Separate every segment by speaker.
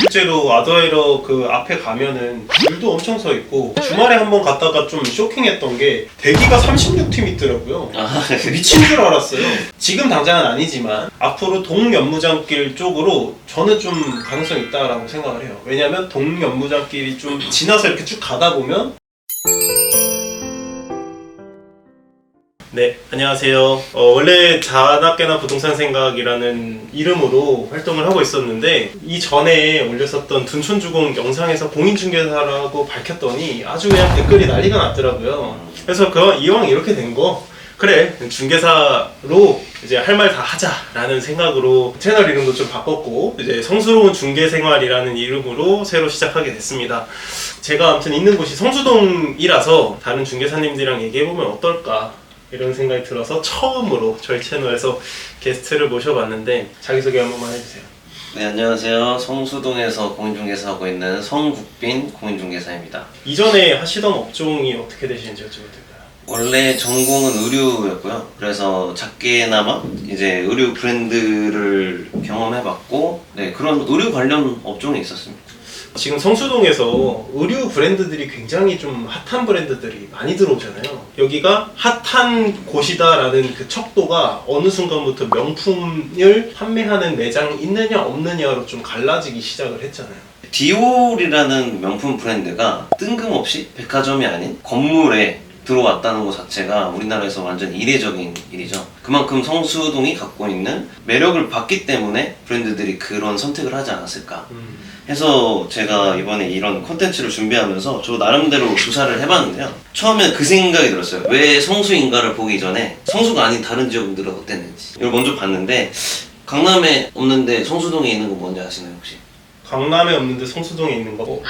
Speaker 1: 실제로 아더에러 그 앞에 가면은 줄도 엄청 서 있고, 주말에 한번 갔다가 좀 쇼킹했던 게 대기가 36팀 있더라고요. 미친 줄 알았어요. 지금 당장은 아니지만 앞으로 동연무장길 쪽으로 저는 좀 가능성이 있다라고 생각을 해요. 왜냐면 동연무장길이 좀 지나서 이렇게 쭉 가다 보면. 네, 안녕하세요. 원래 자나깨나 부동산 생각이라는 이름으로 활동을 하고 있었는데, 이전에 올렸었던 둔촌주공 영상에서 공인중개사라고 밝혔더니 아주 그냥 댓글이 난리가 났더라고요. 그래서 이왕 이렇게 된 거, 그래, 중개사로 이제 할 말 다 하자라는 생각으로 채널 이름도 좀 바꿨고, 이제 성스러운 중개생활이라는 이름으로 새로 시작하게 됐습니다. 제가 아무튼 있는 곳이 성수동이라서 다른 중개사님들이랑 얘기해보면 어떨까 이런 생각이 들어서 처음으로 저희 채널에서 게스트를 모셔봤는데, 자기소개 한 번만 해주세요.
Speaker 2: 네, 안녕하세요. 성수동에서 공인중개사 하고 있는 성국빈 공인중개사입니다.
Speaker 1: 이전에 하시던 업종이 어떻게 되시는지 여쭤봐도 될까요?
Speaker 2: 원래 전공은 의류였고요. 그래서 작게나마 이제 의류 브랜드를 경험해봤고, 네, 그런 의류 관련 업종에 있었습니다.
Speaker 1: 지금 성수동에서 의류 브랜드들이 굉장히 좀 핫한 브랜드들이 많이 들어오잖아요. 여기가 핫한 곳이다라는 그 척도가 어느 순간부터 명품을 판매하는 매장이 있느냐 없느냐로 좀 갈라지기 시작을 했잖아요.
Speaker 2: 디올이라는 명품 브랜드가 뜬금없이 백화점이 아닌 건물에 들어왔다는 것 자체가 우리나라에서 완전 이례적인 일이죠. 그만큼 성수동이 갖고 있는 매력을 봤기 때문에 브랜드들이 그런 선택을 하지 않았을까 해서 제가 이번에 이런 콘텐츠를 준비하면서 저 나름대로 조사를 해봤는데요. 처음에 그 생각이 들었어요. 왜 성수인가를 보기 전에 성수가 아닌 다른 지역들은 어땠는지 이걸 먼저 봤는데, 강남에 없는데 성수동에 있는 거 뭔지 아시나요 혹시?
Speaker 1: 강남에 없는데 성수동에 있는 거? 뭐죠?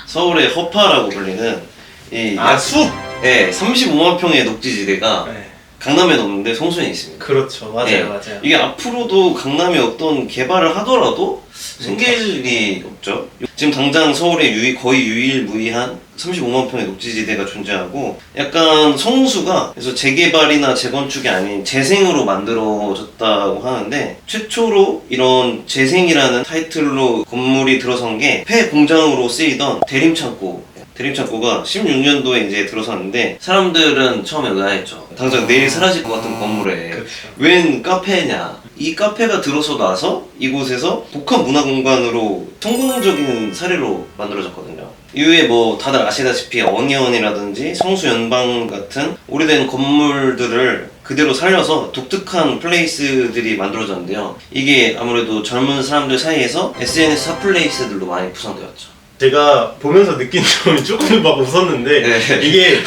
Speaker 2: 서울의 허파라고 불리는 이
Speaker 1: 숲!
Speaker 2: 네, 35만 평의 녹지지대가
Speaker 1: 네.
Speaker 2: 강남에 없는데 성수에 있습니다.
Speaker 1: 그렇죠. 맞아요.
Speaker 2: 네.
Speaker 1: 맞아요.
Speaker 2: 이게 앞으로도 강남에 어떤 개발을 하더라도 생길 일이 없죠. 지금 당장 서울에 거의 유일무이한 35만 평의 녹지지대가 존재하고, 약간 성수가 그래서 재개발이나 재건축이 아닌 재생으로 만들어졌다고 하는데, 최초로 이런 재생이라는 타이틀로 건물이 들어선 게 폐 공장으로 쓰이던 대림창고가 16년도에 이제 들어섰는데, 사람들은 처음에 의아했죠. 당장 내일 사라질 것 같은 건물에
Speaker 1: 그렇죠.
Speaker 2: 웬 카페냐. 이 카페가 들어서 나서 이곳에서 복합문화공간으로 성공적인 사례로 만들어졌거든요. 이후에 뭐 다들 아시다시피 어니언이라든지 성수연방 같은 오래된 건물들을 그대로 살려서 독특한 플레이스들이 만들어졌는데요. 이게 아무래도 젊은 사람들 사이에서 SNS 핫플레이스들로 많이 구성되었죠.
Speaker 1: 제가 보면서 느낀 점이 조금 막 웃었는데,
Speaker 2: 네.
Speaker 1: 이게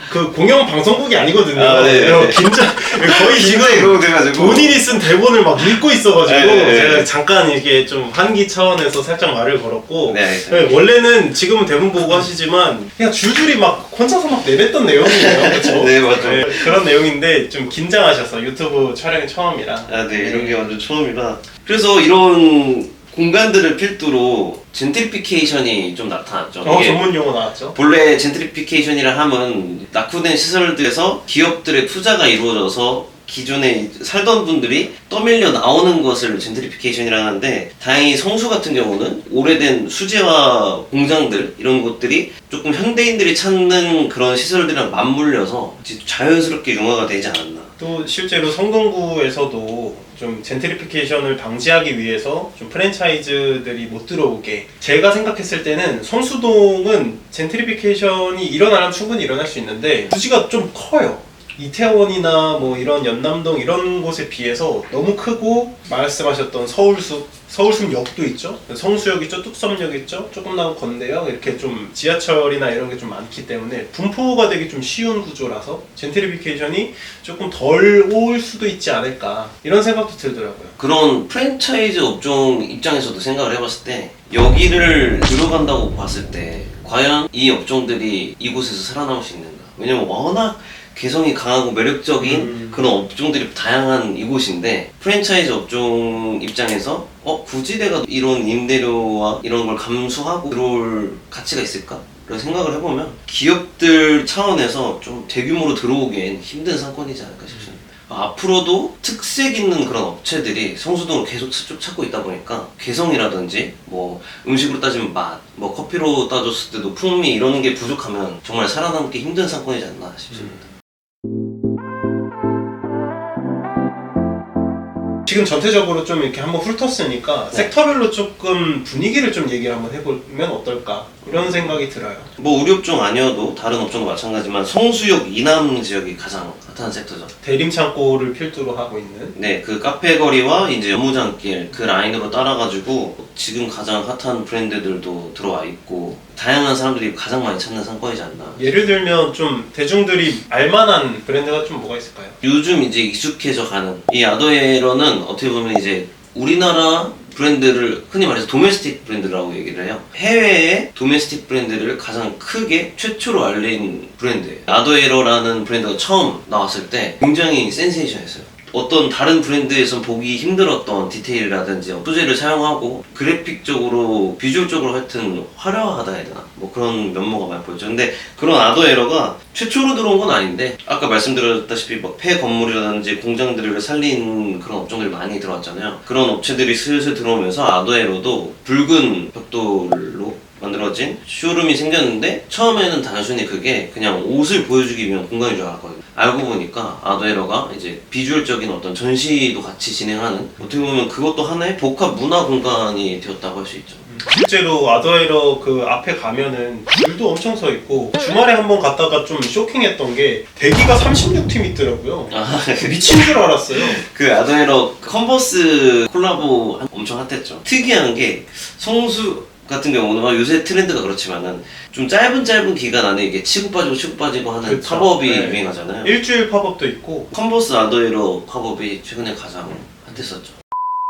Speaker 1: 그 공영 방송국이 아니거든요.
Speaker 2: 네.
Speaker 1: 거의 지금
Speaker 2: 이러고 돼가지고
Speaker 1: 본인이 쓴 대본을 막 읽고 있어가지고
Speaker 2: 네.
Speaker 1: 제가 잠깐 이게 좀 환기 차원에서 살짝 말을 걸었고,
Speaker 2: 네,
Speaker 1: 원래는 지금은 대본 보고 하시지만 그냥 줄줄이 막 혼자서 막 내뱉던 내용이에요. 그렇죠?
Speaker 2: 네, 맞아요.
Speaker 1: 그런 내용인데 좀 긴장하셔서, 유튜브 촬영이 처음이라.
Speaker 2: 네, 이런 게 완전 처음이라. 그래서 이런 공간들을 필두로 젠트리피케이션이 좀 나타났죠. 이게
Speaker 1: 전문 용어 나왔죠.
Speaker 2: 본래 젠트리피케이션이라 하면 낙후된 시설들에서 기업들의 투자가 이루어져서 기존에 살던 분들이 떠밀려 나오는 것을 젠트리피케이션이라 하는데, 다행히 성수 같은 경우는 오래된 수제화 공장들 이런 것들이 조금 현대인들이 찾는 그런 시설들이랑 맞물려서 자연스럽게 융화가 되지 않았나.
Speaker 1: 또 실제로 성동구에서도 좀 젠트리피케이션을 방지하기 위해서 좀 프랜차이즈들이 못 들어오게, 제가 생각했을 때는 성수동은 젠트리피케이션이 일어나면 충분히 일어날 수 있는데 부지가 좀 커요. 이태원이나 뭐 이런 연남동 이런 곳에 비해서 너무 크고, 말씀하셨던 서울숲역도 있죠, 성수역 있죠, 뚝섬역 있죠, 조금 나온 건대역, 이렇게 좀 지하철이나 이런 게 좀 많기 때문에 분포가 되기 좀 쉬운 구조라서 젠트리피케이션이 조금 덜 올 수도 있지 않을까, 이런 생각도 들더라고요.
Speaker 2: 그런 프랜차이즈 업종 입장에서도 생각을 해봤을 때, 여기를 들어간다고 봤을 때 과연 이 업종들이 이곳에서 살아남을 수 있는가. 왜냐면 워낙 개성이 강하고 매력적인 그런 업종들이 다양한 이곳인데, 프랜차이즈 업종 입장에서 굳이 내가 이런 임대료와 이런 걸 감수하고 들어올 가치가 있을까? 라고 생각을 해보면 기업들 차원에서 좀 대규모로 들어오기엔 힘든 상권이지 않을까 싶습니다. 앞으로도 특색 있는 그런 업체들이 성수동을 계속 쭉 찾고 있다 보니까 개성이라든지 뭐 음식으로 따지면 맛, 뭐 커피로 따졌을 때도 풍미 이런 게 부족하면 정말 살아남기 힘든 상권이지 않나 싶습니다.
Speaker 1: 지금 전체적으로 좀 이렇게 한번 훑었으니까
Speaker 2: 네.
Speaker 1: 섹터별로 조금 분위기를 좀 얘기를 한번 해보면 어떨까 이런 생각이 들어요.
Speaker 2: 뭐 우리 업종 아니어도 다른 업종도 마찬가지지만 성수역 이남 지역이 가장 핫한 섹터죠.
Speaker 1: 대림창고를 필두로 하고 있는
Speaker 2: 네, 그 카페 거리와 이제 연무장길 그 라인으로 따라가지고 지금 가장 핫한 브랜드들도 들어와 있고 다양한 사람들이 가장 많이 찾는 상권이지 않나.
Speaker 1: 예를 들면 좀 대중들이 알만한 브랜드가 좀 뭐가 있을까요?
Speaker 2: 요즘 이제 익숙해져 가는 이 아더에러는 어떻게 보면 이제 우리나라 브랜드를 흔히 말해서 도메스틱 브랜드라고 얘기를 해요. 해외의 도메스틱 브랜드를 가장 크게 최초로 알린 브랜드예요. 아더에러라는 브랜드가 처음 나왔을 때 굉장히 센세이션했어요. 어떤 다른 브랜드에서 보기 힘들었던 디테일이라든지 소재를 사용하고 그래픽적으로 비주얼적으로 하여튼 화려하다 해야 되나 뭐 그런 면모가 많이 보였죠. 근데 그런 아더에러가 최초로 들어온 건 아닌데 아까 말씀드렸다시피 막 폐 건물이라든지 공장들을 살린 그런 업종들이 많이 들어왔잖아요. 그런 업체들이 슬슬 들어오면서 아더에러도 붉은 벽돌로 만들어진 쇼룸이 생겼는데 처음에는 단순히 그게 그냥 옷을 보여주기 위한 공간인 줄 알았거든요. 알고 보니까 아더에러가 이제 비주얼적인 어떤 전시도 같이 진행하는 어떻게 보면 그것도 하나의 복합 문화 공간이 되었다고 할 수 있죠.
Speaker 1: 실제로 아더에러 그 앞에 가면은 줄도 엄청 서 있고 주말에 한번 갔다가 좀 쇼킹했던 게 대기가 36팀 있더라고요. 미친 줄 알았어요.
Speaker 2: 그 아더에러 컨버스 콜라보 엄청 핫했죠. 특이한 게 성수 같은 경우는 요새 트렌드가 그렇지만은 좀 짧은 기간 안에 이게 치고 빠지고 하는
Speaker 1: 그쵸.
Speaker 2: 팝업이
Speaker 1: 네.
Speaker 2: 유행하잖아요.
Speaker 1: 일주일 팝업도 있고
Speaker 2: 컨버스 아더에러 팝업이 최근에 가장 핫했었죠.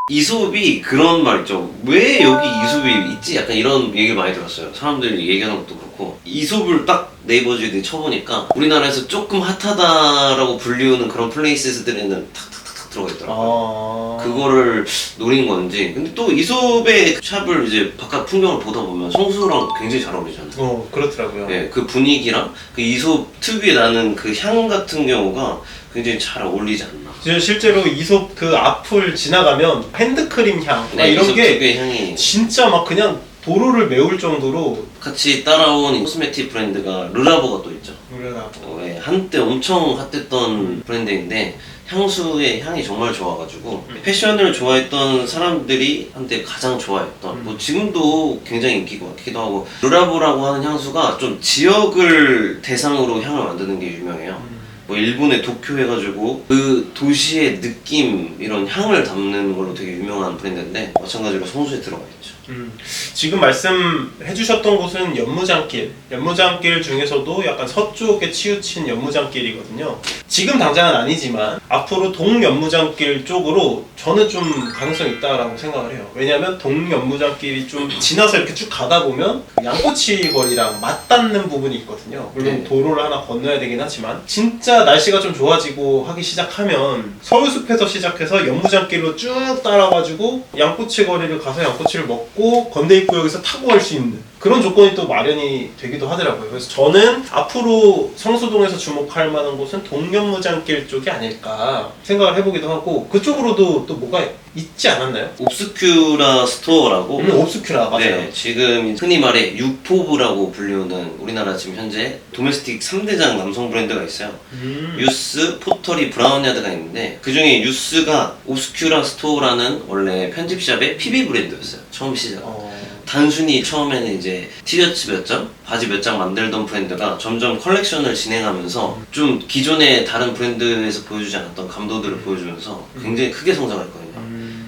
Speaker 2: 이솝이 그런 말 있죠. 왜 여기 이솝이 있지? 약간 이런 얘기를 많이 들었어요. 사람들이 얘기하는 것도 그렇고 이솝을 딱 네이버 주에 쳐보니까 우리나라에서 조금 핫하다라고 불리우는 그런 플레이스들에는 탁탁탁탁 들어가 있더라고요. 그거를 노린 건지. 근데 또 이솝의 샵을 이제 바깥 풍경을 보다 보면 성수랑 굉장히 잘 어울리잖아요.
Speaker 1: 그렇더라고요.
Speaker 2: 네, 그 분위기랑 그 이솝 특유의 나는 그 향 같은 경우가 굉장히 잘 어울리지 않나.
Speaker 1: 실제로 이솝 그 앞을 지나가면 핸드크림 향
Speaker 2: 네,
Speaker 1: 이런
Speaker 2: 이솝
Speaker 1: 게
Speaker 2: 특유의 향이
Speaker 1: 진짜 막 그냥 도로를 메울 정도로
Speaker 2: 같이 따라온 코스메틱 브랜드가 르라보가 또 있죠.
Speaker 1: 우리가
Speaker 2: 예, 한때 엄청 핫했던 브랜드인데 향수의 향이 정말 좋아가지고 패션을 좋아했던 사람들이 한때 가장 좋아했던 뭐 지금도 굉장히 인기가 많기도 하고 르라보라고 하는 향수가 좀 지역을 대상으로 향을 만드는 게 유명해요. 뭐 일본의 도쿄 해가지고 그 도시의 느낌 이런 향을 담는 걸로 되게 유명한 브랜드인데 마찬가지로 성수에 들어가 있죠.
Speaker 1: 지금 말씀해주셨던 곳은 연무장길 중에서도 약간 서쪽에 치우친 연무장길이거든요. 지금 당장은 아니지만 앞으로 동연무장길 쪽으로 저는 좀 가능성이 있다라고 생각을 해요. 왜냐면 동연무장길이 좀 지나서 이렇게 쭉 가다 보면 양꼬치 거리랑 맞닿는 부분이 있거든요. 물론
Speaker 2: 네.
Speaker 1: 도로를 하나 건너야 되긴 하지만 진짜 날씨가 좀 좋아지고 하기 시작하면 서울숲에서 시작해서 연무장길로 쭉 따라가지고 양꼬치 거리를 가서 양꼬치를 먹고 건대입구역에서 타고 갈 수 있는 그런 조건이 또 마련이 되기도 하더라고요. 그래서 저는 앞으로 성수동에서 주목할 만한 곳은 동연무장길 쪽이 아닐까 생각을 해보기도 하고 그쪽으로도 또 뭐가 있지 않았나요?
Speaker 2: 옵스큐라 스토어라고
Speaker 1: 옵스큐라 맞아요.
Speaker 2: 네, 지금 흔히 말해 유포브라고 불리우는 우리나라 지금 현재 도메스틱 3대장 남성 브랜드가 있어요. 유스, 포터리, 브라운야드가 있는데 그 중에 유스가 옵스큐라 스토어라는 원래 편집샵의 PB 브랜드였어요. 처음 시작. 단순히 처음에는 이제 티셔츠 몇 장, 바지 몇 장 만들던 브랜드가 점점 컬렉션을 진행하면서 좀 기존의 다른 브랜드에서 보여주지 않았던 감도들을 보여주면서 굉장히 크게 성장했거든요.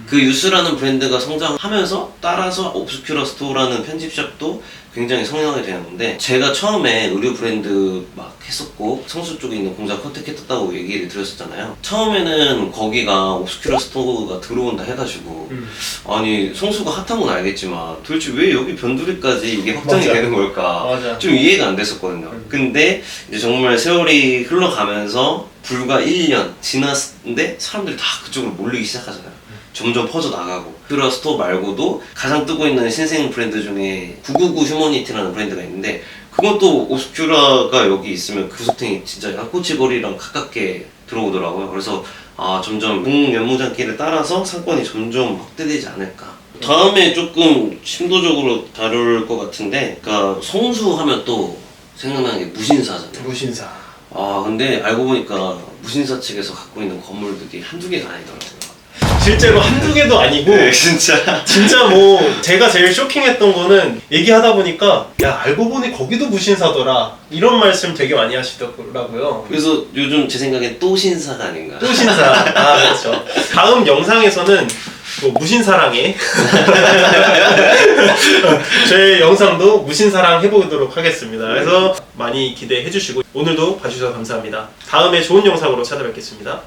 Speaker 2: 그 유스라는 브랜드가 성장하면서 따라서 옵스큐라 스토어라는 편집샵도 굉장히 성장하게 되었는데 제가 처음에 의류 브랜드 막 했었고 성수 쪽에 있는 공장 컨택했다고 얘기를 드렸었잖아요. 처음에는 거기가 옵스큐라 스토어가 들어온다 해가지고 아니 성수가 핫한 건 알겠지만 도대체 왜 여기 변두리까지 이게 확장이
Speaker 1: 맞아.
Speaker 2: 되는 걸까
Speaker 1: 맞아.
Speaker 2: 좀 이해가 안 됐었거든요. 근데 이제 정말 세월이 흘러가면서 불과 1년 지났는데 사람들이 다 그쪽으로 몰리기 시작하잖아요. 점점 퍼져나가고 옵스큐라 스토어 말고도 가장 뜨고 있는 신생 브랜드 중에 999 휴머니티라는 브랜드가 있는데 그건 또 옵스큐라가 여기 있으면 그 소탱이 진짜 양꼬치 거리랑 가깝게 들어오더라고요. 그래서 점점 국연무장길을 따라서 상권이 점점 확대되지 않을까. 다음에 조금 심도적으로 다룰 것 같은데, 그러니까 성수하면 또 생각나는 게 무신사잖아요.
Speaker 1: 무신사.
Speaker 2: 근데 알고 보니까 무신사 측에서 갖고 있는 건물들이 한두 개가 아니더라고요.
Speaker 1: 실제로 한두 개도 아니고
Speaker 2: 진짜.
Speaker 1: 진짜 뭐 제가 제일 쇼킹했던 거는 얘기하다 보니까 야 알고 보니 거기도 무신사더라 이런 말씀 되게 많이 하시더라고요.
Speaker 2: 그래서 요즘 제 생각엔 또 신사가 아닌가.
Speaker 1: 또 신사. 그렇죠. 다음 영상에서는 뭐 무신사랑에 제 영상도 무신사랑 해보도록 하겠습니다. 그래서 많이 기대해 주시고 오늘도 봐주셔서 감사합니다. 다음에 좋은 영상으로 찾아뵙겠습니다.